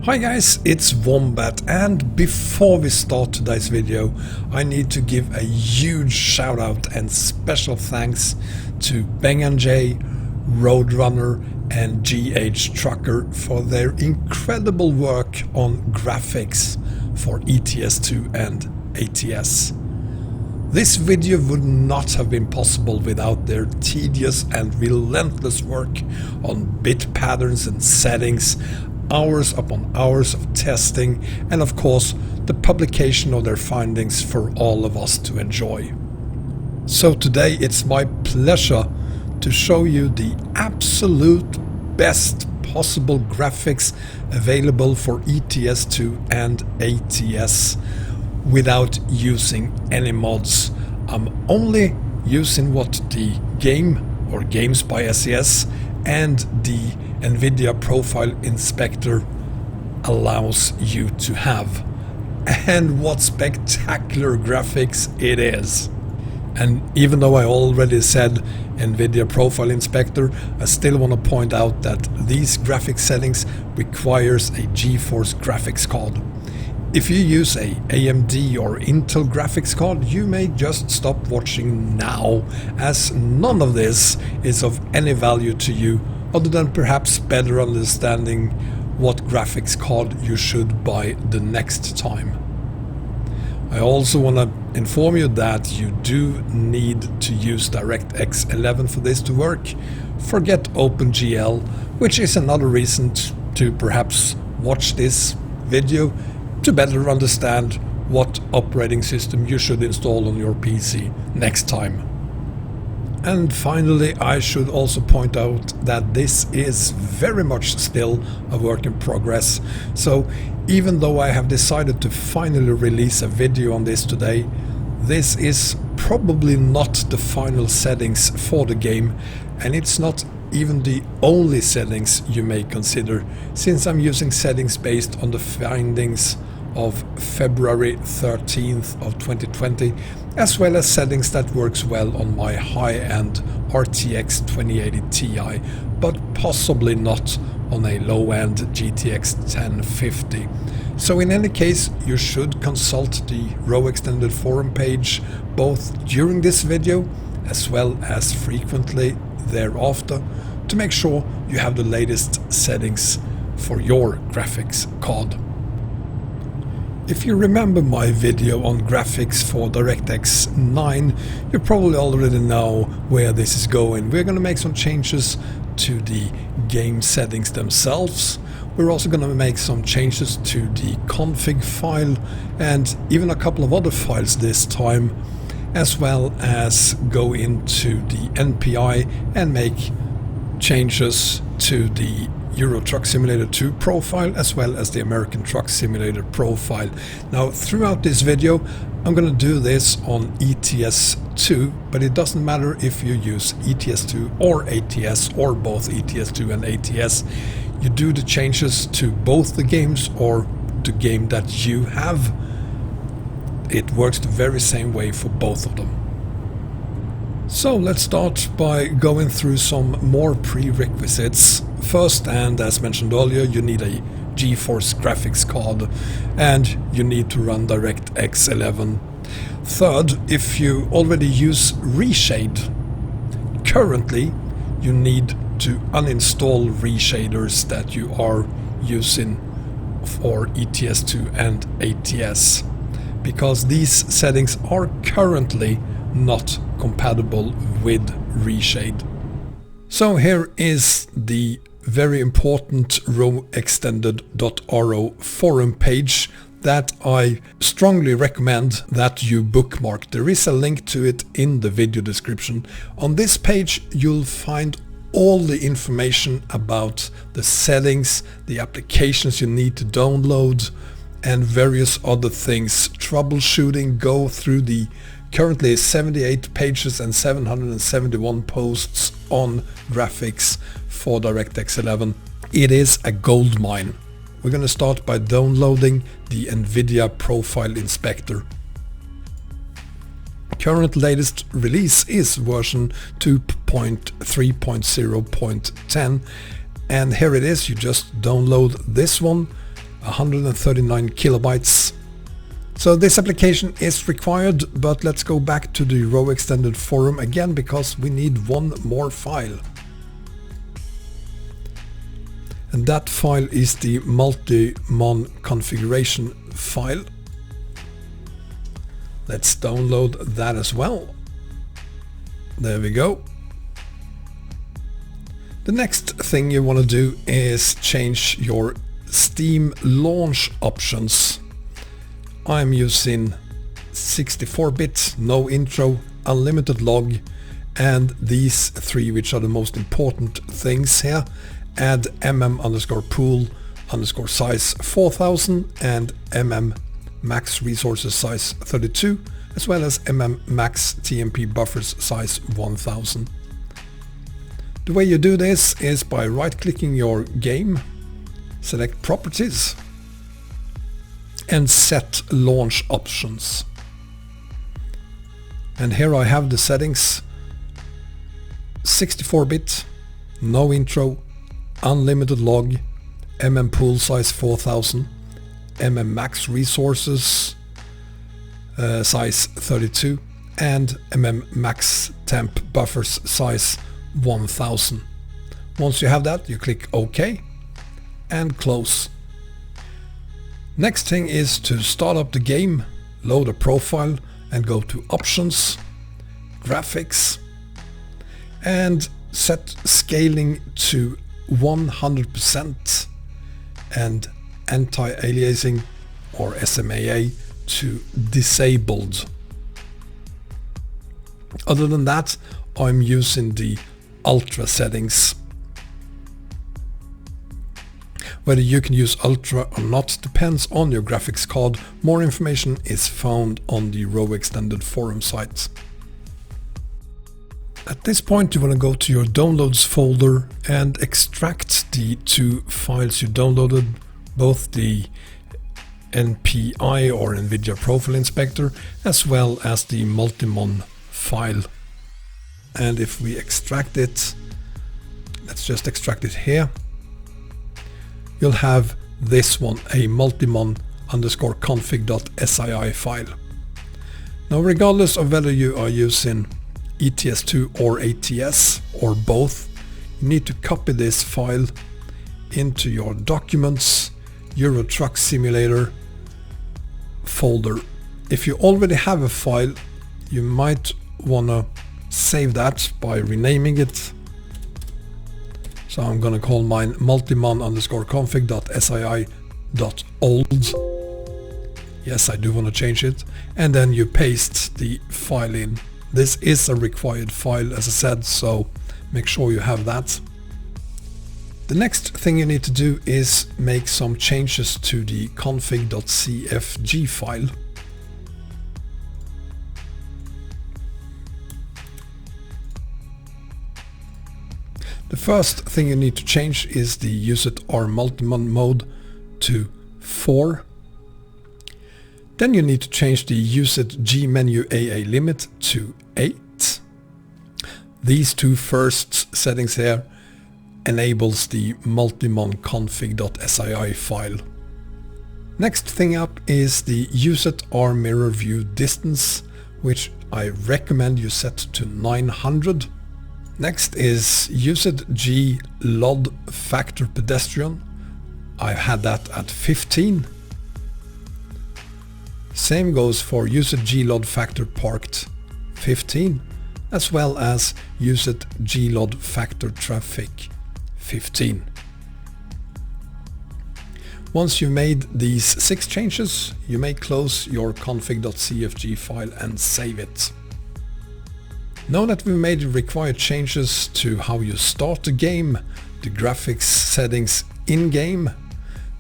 Hi guys, it's Wombat, and before we start today's video I need to give a huge shout out and special thanks to Bang & J, Roadrunner and GH Trucker for their incredible work on graphics for ETS2 and ATS. This video would not have been possible without their tedious and relentless work on bit patterns and settings, hours upon hours of testing, and of course the publication of their findings for all of us to enjoy. So today it's my pleasure to show you the absolute best possible graphics available for ETS2 and ATS without using any mods. I'm only using what the game or games by SES and the NVIDIA Profile Inspector allows you to have. And what spectacular graphics it is. And even though I already said NVIDIA Profile Inspector, I still want to point out that these graphic settings requires a GeForce graphics card. If you use a AMD or Intel graphics card, you may just stop watching now, as none of this is of any value to you other than perhaps better understanding what graphics card you should buy the next time. I also want to inform you that you do need to use DirectX 11 for this to work. Forget OpenGL, which is another reason to perhaps watch this video to better understand what operating system you should install on your PC next time. And finally, I should also point out that this is very much still a work in progress. So even though I have decided to finally release a video on this today, this is probably not the final settings for the game, and it's not even the only settings you may consider, since I'm using settings based on the findings of February 13th of 2020, as well as settings that works well on my high-end RTX 2080 Ti, but possibly not on a low-end GTX 1050. So in any case, you should consult the Roextended forum page both during this video as well as frequently thereafter to make sure you have the latest settings for your graphics card. If you remember my video on graphics for DirectX 9, you probably already know where this is going. We're going to make some changes to the game settings themselves. We're also going to make some changes to the config file and even a couple of other files this time, as well as go into the NPI and make changes to the Euro Truck Simulator 2 profile as well as the American Truck Simulator profile. Now throughout this video I'm going to do this on ETS2, but it doesn't matter if you use ETS2 or ATS or both ETS2 and ATS. You do the changes to both the games or the game that you have. It works the very same way for both of them. So let's start by going through some more prerequisites. First, and as mentioned earlier, you need a GeForce graphics card and you need to run DirectX 11. Third, if you already use Reshade, currently you need to uninstall reshaders that you are using for ETS2 and ATS, because these settings are currently not compatible with Reshade. So here is the very important Roextended.ro forum page that I strongly recommend that you bookmark. There is a link to it in the video description. On this page you'll find all the information about the settings, the applications you need to download, and various other things. Troubleshooting, go through the currently 78 pages and 771 posts on graphics for DirectX 11. It is a gold mine. We're going to start by downloading the NVIDIA Profile Inspector. Current latest release is version 2.3.0.10, and here it is. You just download this one 139 kilobytes. So this application is required, but let's go back to the Roextended forum again because we need one more file. And that file is the multi-mon configuration file. Let's download that as well. There we go. The next thing you want to do is change your Steam launch options. I'm using 64-bit, no intro, unlimited log, and these three, which are the most important things here. Add mm_pool_size 4000 and max resources size 32, as well as max TMP buffers size 1000. The way you do this is by right-clicking your game, select Properties, and set Launch Options. And here I have the settings: 64-bit, no intro, unlimited log, pool size 4000, max resources size 32, and max temp buffers size 1000. Once you have that, you click OK and close. Next thing is to start up the game, load a profile and go to Options, Graphics, and set scaling to 100% and anti-aliasing or SMAA to disabled. Other than that, I'm using the Ultra settings. Whether you can use Ultra or not depends on your graphics card. More information is found on the Roextended forum site. At this point you want to go to your downloads folder and extract the two files you downloaded, both the NPI or NVIDIA Profile Inspector as well as the Multimon file. And if we extract it, let's just extract it here, you'll have this one, a multimon_config.sii file. Now regardless of whether you are using ETS2 or ATS or both, you need to copy this file into your Documents, Euro Truck Simulator folder. If you already have a file, you might want to save that by renaming it. So I'm going to call mine multimon_config.sii.old. Yes, I do want to change it. And then you paste the file in. This is a required file, as I said, so make sure you have that. The next thing you need to do is make some changes to the config.cfg file. The first thing you need to change is the UsetR multimon mode to 4. Then you need to change the USET G menu AA limit to 8. These two first settings here enables the multimon config.sii file. Next thing up is the UsetR mirror view distance, which I recommend you set to 900. Next is USET G load factor pedestrian. I've had that at 15. Same goes for USET G load factor parked 15, as well as USET G load factor traffic 15. Once you've made these 6 changes, you may close your config.cfg file and save it. Now that we've made the required changes to how you start the game, the graphics settings in-game,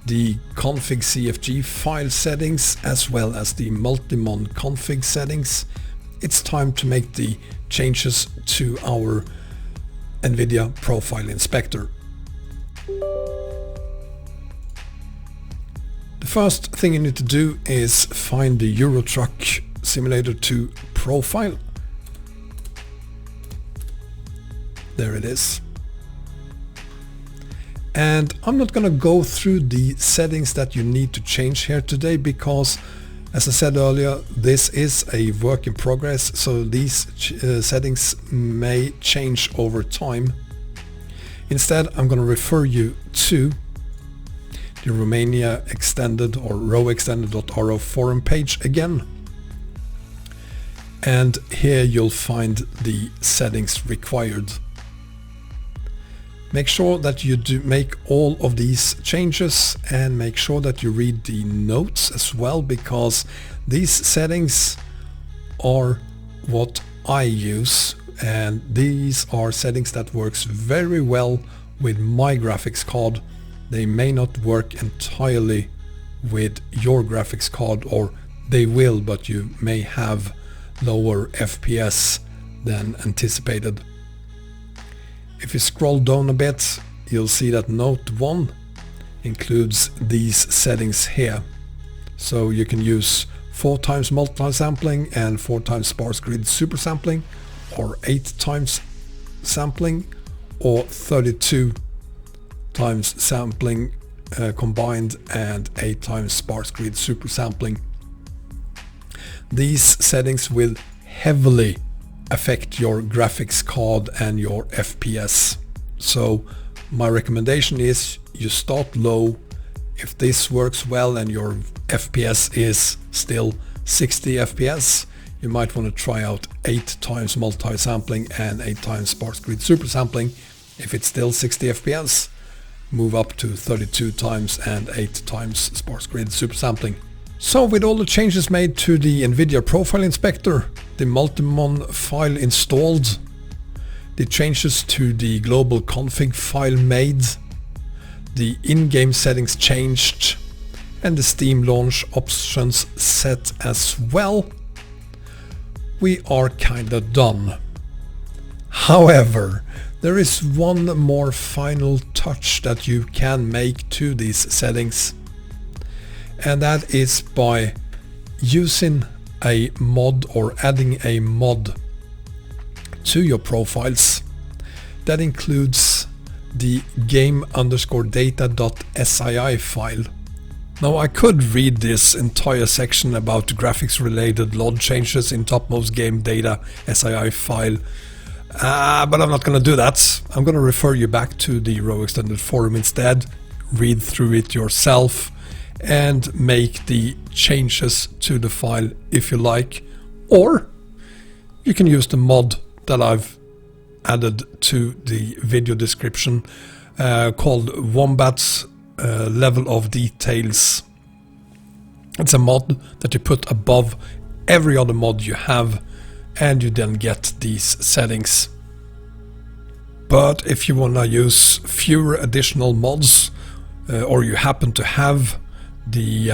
the config CFG file settings, as well as the multimon config settings, it's time to make the changes to our NVIDIA Profile Inspector. The first thing you need to do is find the Euro Truck Simulator 2 profile. There it is. And I'm not going to go through the settings that you need to change here today because, as I said earlier, this is a work in progress, so these settings may change over time. Instead, I'm going to refer you to the Romania Extended or Roextended.ro forum page again. And here you'll find the settings required. Make sure that you do make all of these changes and make sure that you read the notes as well, because these settings are what I use, and these are settings that works very well with my graphics card. They may not work entirely with your graphics card, or they will, but you may have lower FPS than anticipated. If you scroll down a bit, you'll see that Note 1 includes these settings here. So you can use 4 times multi-sampling and 4 times sparse grid super sampling, or 8 times sampling, or 32 times sampling combined and 8 times sparse grid super sampling. These settings will heavily affect your graphics card and your FPS. So my recommendation is you start low. If this works well and your FPS is still 60 FPS, you might want to try out 8 times multi-sampling and 8 times sparse grid super sampling. If it's still 60 FPS, move up to 32 times and 8 times sparse grid super sampling. So with all the changes made to the NVIDIA Profile Inspector, the Multimon file installed, the changes to the global config file made, the in-game settings changed, and the Steam launch options set as well, we are kinda done. However, there is one more final touch that you can make to these settings, and that is by using a mod or adding a mod to your profiles. That includes the game_data.sii file. Now I could read this entire section about graphics related LOD changes in topmost game data SII file, but I'm not going to do that. I'm going to refer you back to the Roextended forum instead, read through it yourself and make the changes to the file if you like, or you can use the mod that I've added to the video description called Wombat's level of details. It's a mod that you put above every other mod you have, and you then get these settings. But if you want to use fewer additional mods, or you happen to have the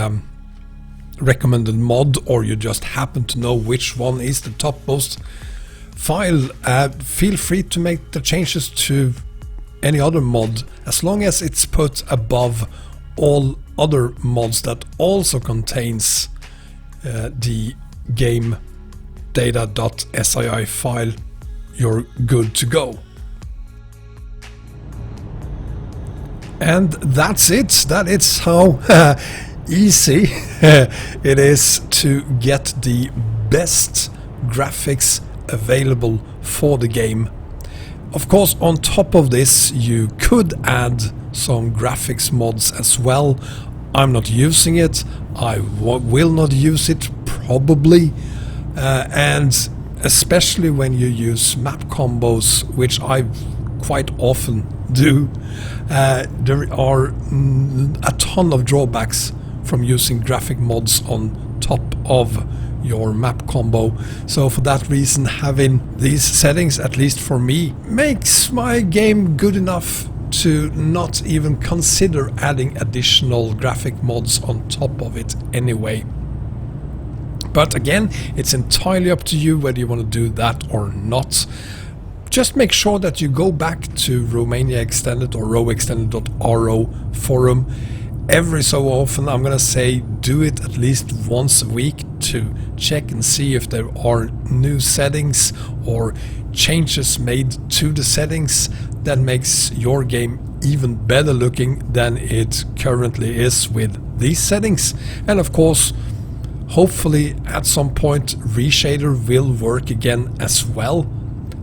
recommended mod, or you just happen to know which one is the topmost file, feel free to make the changes to any other mod, as long as it's put above all other mods that also contains the game data.sii file. You're good to go. And that's it. That is how easy it is to get the best graphics available for the game. Of course, on top of this, you could add some graphics mods as well. I'm not using it. I will not use it probably, and especially when you use map combos, which I quite often do, there are a ton of drawbacks from using graphic mods on top of your map combo. So for that reason, having these settings, at least for me, makes my game good enough to not even consider adding additional graphic mods on top of it anyway. But again, it's entirely up to you whether you want to do that or not. Just make sure that you go back to Romania Extended or Roextended.ro forum every so often. I'm gonna say do it at least once a week to check and see if there are new settings or changes made to the settings that makes your game even better looking than it currently is with these settings. And of course, hopefully at some point Reshader will work again as well,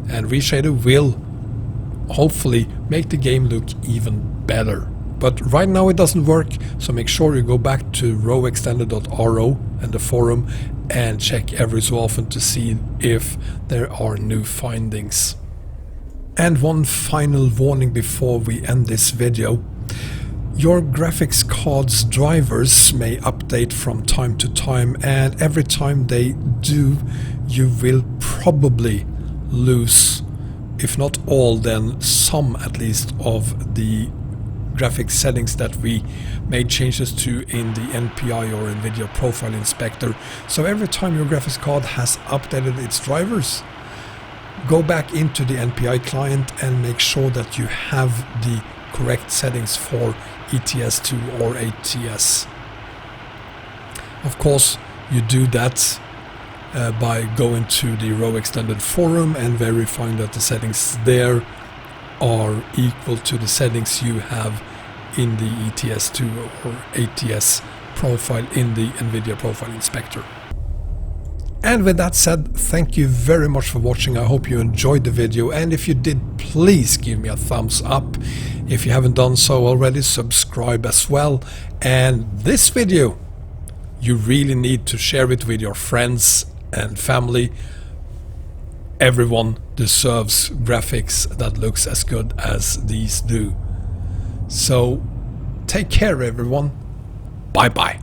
and Reshader will hopefully make the game look even better. But right now it doesn't work, so make sure you go back to roextended.ro and the forum and check every so often to see if there are new findings. And one final warning before we end this video. Your graphics card's drivers may update from time to time, and every time they do, you will probably lose, if not all, then some at least of the graphics settings that we made changes to in the NPI or NVIDIA Profile Inspector. So every time your graphics card has updated its drivers, go back into the NPI client and make sure that you have the correct settings for ETS2 or ATS. Of course, you do that by going to the Roextended forum and verifying that the settings there are equal to the settings you have in the ETS2 or ATS profile in the NVIDIA Profile Inspector. And with that said, thank you very much for watching. I hope you enjoyed the video, and if you did, please give me a thumbs up. If you haven't done so already, subscribe as well. And this video, you really need to share it with your friends and family. Everyone deserves graphics that looks as good as these do. So take care everyone. Bye bye.